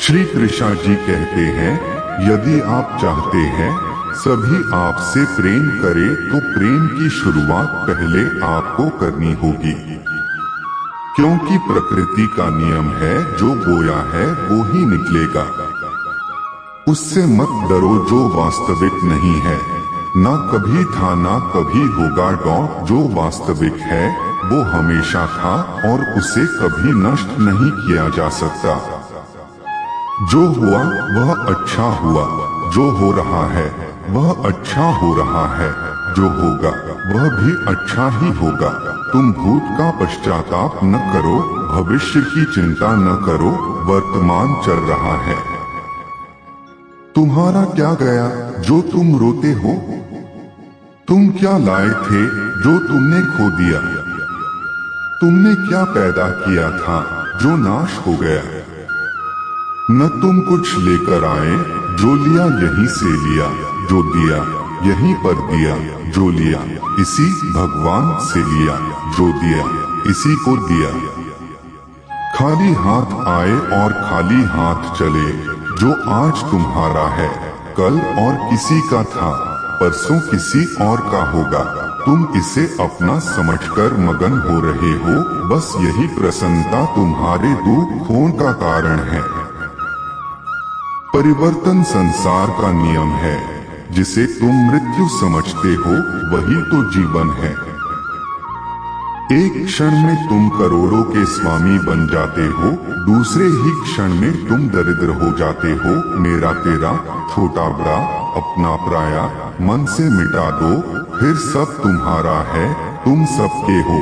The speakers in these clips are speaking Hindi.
श्री कृष्ण जी कहते हैं, यदि आप चाहते हैं सभी आपसे प्रेम करें तो प्रेम की शुरुआत पहले आपको करनी होगी, क्योंकि प्रकृति का नियम है जो बोया है वो ही निकलेगा। उससे मत डरो जो वास्तविक नहीं है, ना कभी था ना कभी होगा। जो वास्तविक है वो हमेशा था और उसे कभी नष्ट नहीं किया जा सकता। जो हुआ वह अच्छा हुआ, जो हो रहा है वह अच्छा हो रहा है, जो होगा वह भी अच्छा ही होगा। तुम भूत का पश्चाताप न करो, भविष्य की चिंता न करो, वर्तमान चल रहा है। तुम्हारा क्या गया जो तुम रोते हो? तुम क्या लाए थे जो तुमने खो दिया? तुमने क्या पैदा किया था जो नाश हो गया? न तुम कुछ लेकर आए, जो लिया यहीं से लिया, जो दिया यहीं पर दिया, जो लिया इसी भगवान से लिया, जो दिया इसी को दिया। खाली हाथ आए और खाली हाथ चले। जो आज तुम्हारा है कल और किसी का था, परसों किसी और का होगा। तुम इसे अपना समझकर मगन हो रहे हो, बस यही प्रसन्नता तुम्हारे दुख खोने का कारण है। परिवर्तन संसार का नियम है, जिसे तुम मृत्यु समझते हो वही तो जीवन है। एक क्षण में तुम करोड़ों के स्वामी बन जाते हो, दूसरे ही क्षण में तुम दरिद्र हो जाते हो। मेरा तेरा, छोटा बड़ा, अपना पराया मन से मिटा दो, फिर सब तुम्हारा है, तुम सबके हो।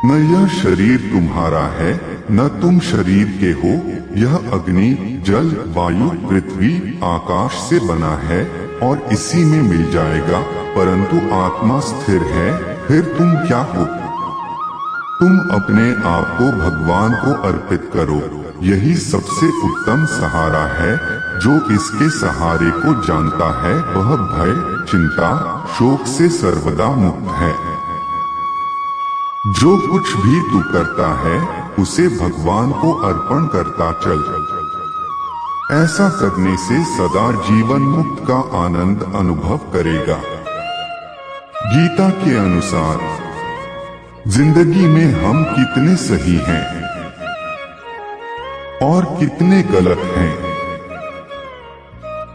न यह शरीर तुम्हारा है न तुम शरीर के हो। यह अग्नि, जल, वायु, पृथ्वी, आकाश से बना है और इसी में मिल जाएगा, परंतु आत्मा स्थिर है। फिर तुम क्या हो? तुम अपने आप को भगवान को अर्पित करो, यही सबसे उत्तम सहारा है। जो इसके सहारे को जानता है वह भय, चिंता, शोक से सर्वदा मुक्त है। जो कुछ भी तू करता है उसे भगवान को अर्पण करता चल। ऐसा करने से सदा जीवन मुक्त का आनंद अनुभव करेगा। गीता के अनुसार जिंदगी में हम कितने सही हैं और कितने गलत हैं,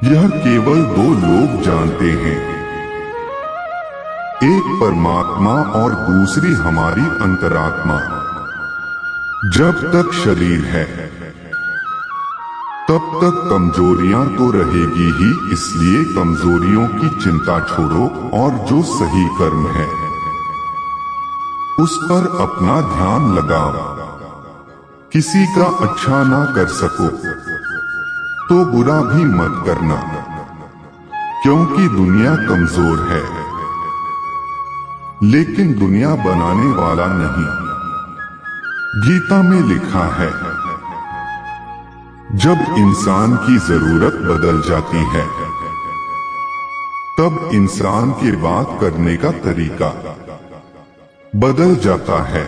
यह केवल दो लोग जानते हैं। एक परमात्मा और दूसरी हमारी अंतरात्मा। जब तक शरीर है तब तक कमजोरियां तो रहेगी ही, इसलिए कमजोरियों की चिंता छोड़ो और जो सही कर्म है उस पर अपना ध्यान लगाओ। किसी का अच्छा ना कर सको तो बुरा भी मत करना, क्योंकि दुनिया कमजोर है लेकिन दुनिया बनाने वाला नहीं। गीता में लिखा है, जब इंसान की जरूरत बदल जाती है तब इंसान के बात करने का तरीका बदल जाता है।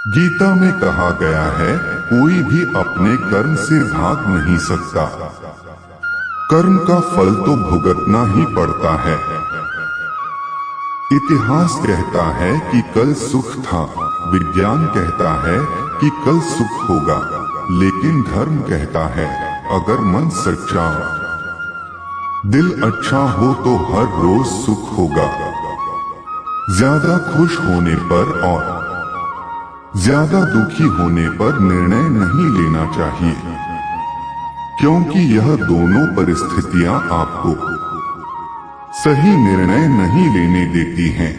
गीता में कहा गया है, कोई भी अपने कर्म से भाग नहीं सकता, कर्म का फल तो भुगतना ही पड़ता है। इतिहास कहता है कि कल सुख था, विज्ञान कहता है कि कल सुख होगा, लेकिन धर्म कहता है अगर मन सच्चा, दिल अच्छा हो तो हर रोज सुख होगा। ज्यादा खुश होने पर और ज्यादा दुखी होने पर निर्णय नहीं लेना चाहिए, क्योंकि यह दोनों परिस्थितियां आपको सही निर्णय नहीं लेने देती हैं।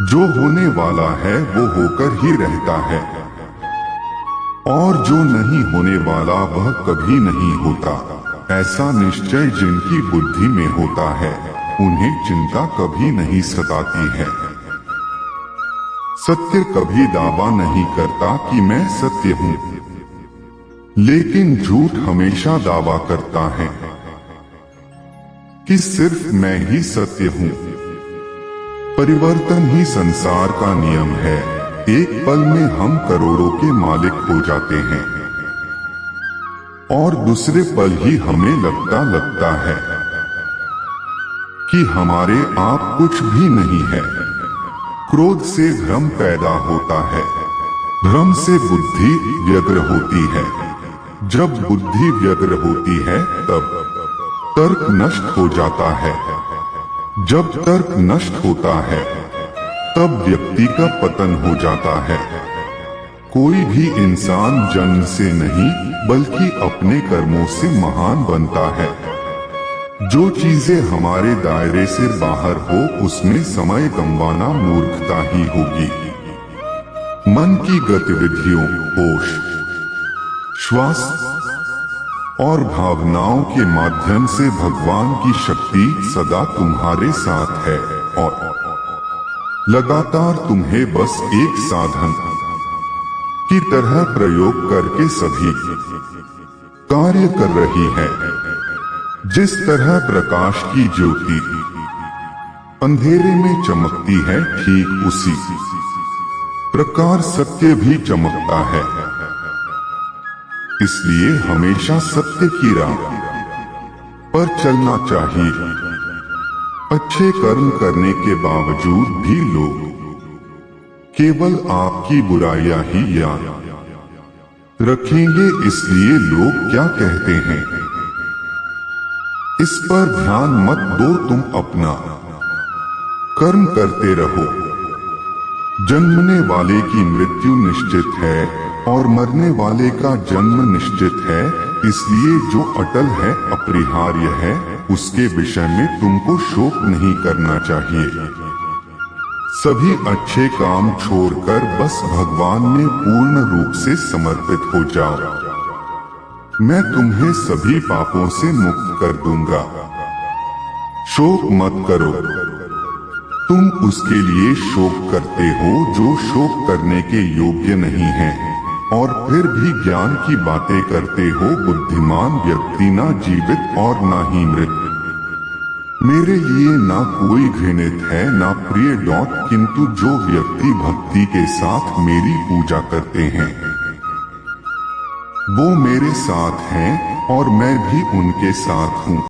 जो होने वाला है वो होकर ही रहता है और जो नहीं होने वाला वह कभी नहीं होता। ऐसा निश्चय जिनकी बुद्धि में होता है उन्हें चिंता कभी नहीं सताती है। सत्य कभी दावा नहीं करता कि मैं सत्य हूं, लेकिन झूठ हमेशा दावा करता है कि सिर्फ मैं ही सत्य हूं। परिवर्तन ही संसार का नियम है, एक पल में हम करोड़ों के मालिक हो जाते हैं और दूसरे पल ही हमें लगता है कि हमारे आप कुछ भी नहीं है। क्रोध से भ्रम पैदा होता है, भ्रम से बुद्धि व्यग्र होती है, जब बुद्धि व्यग्र होती है तब तर्क नष्ट हो जाता है, जब तर्क नष्ट होता है तब व्यक्ति का पतन हो जाता है। कोई भी इंसान जन्म से नहीं बल्कि अपने कर्मों से महान बनता है। जो चीजें हमारे दायरे से बाहर हो उसमें समय गंवाना मूर्खता ही होगी। मन की गतिविधियों, होश, श्वास और भावनाओं के माध्यम से भगवान की शक्ति सदा तुम्हारे साथ है और लगातार तुम्हें बस एक साधन की तरह प्रयोग करके सभी कार्य कर रही है। जिस तरह प्रकाश की ज्योति अंधेरे में चमकती है, ठीक उसी प्रकार सत्य भी चमकता है। इसलिए हमेशा सत्य की राह पर चलना चाहिए। अच्छे कर्म करने के बावजूद भी लोग केवल आपकी बुराइयां ही याद रखेंगे, इसलिए लोग क्या कहते हैं इस पर ध्यान मत दो। तुम अपना कर्म करते रहो। जन्मने वाले की मृत्यु निश्चित है और मरने वाले का जन्म निश्चित है, इसलिए जो अटल है, अपरिहार्य है, उसके विषय में तुमको शोक नहीं करना चाहिए। सभी अच्छे काम छोड़कर बस भगवान में पूर्ण रूप से समर्पित हो जाओ। मैं तुम्हें सभी पापों से मुक्त कर दूंगा। शोक मत करो। तुम उसके लिए शोक करते हो जो शोक करने के योग्य नहीं है और फिर भी ज्ञान की बातें करते हो। बुद्धिमान व्यक्ति ना जीवित और ना ही मृत मेरे लिए ना कोई घृणित है ना प्रिय। किंतु जो व्यक्ति भक्ति के साथ मेरी पूजा करते हैं वो मेरे साथ हैं और मैं भी उनके साथ हूँ।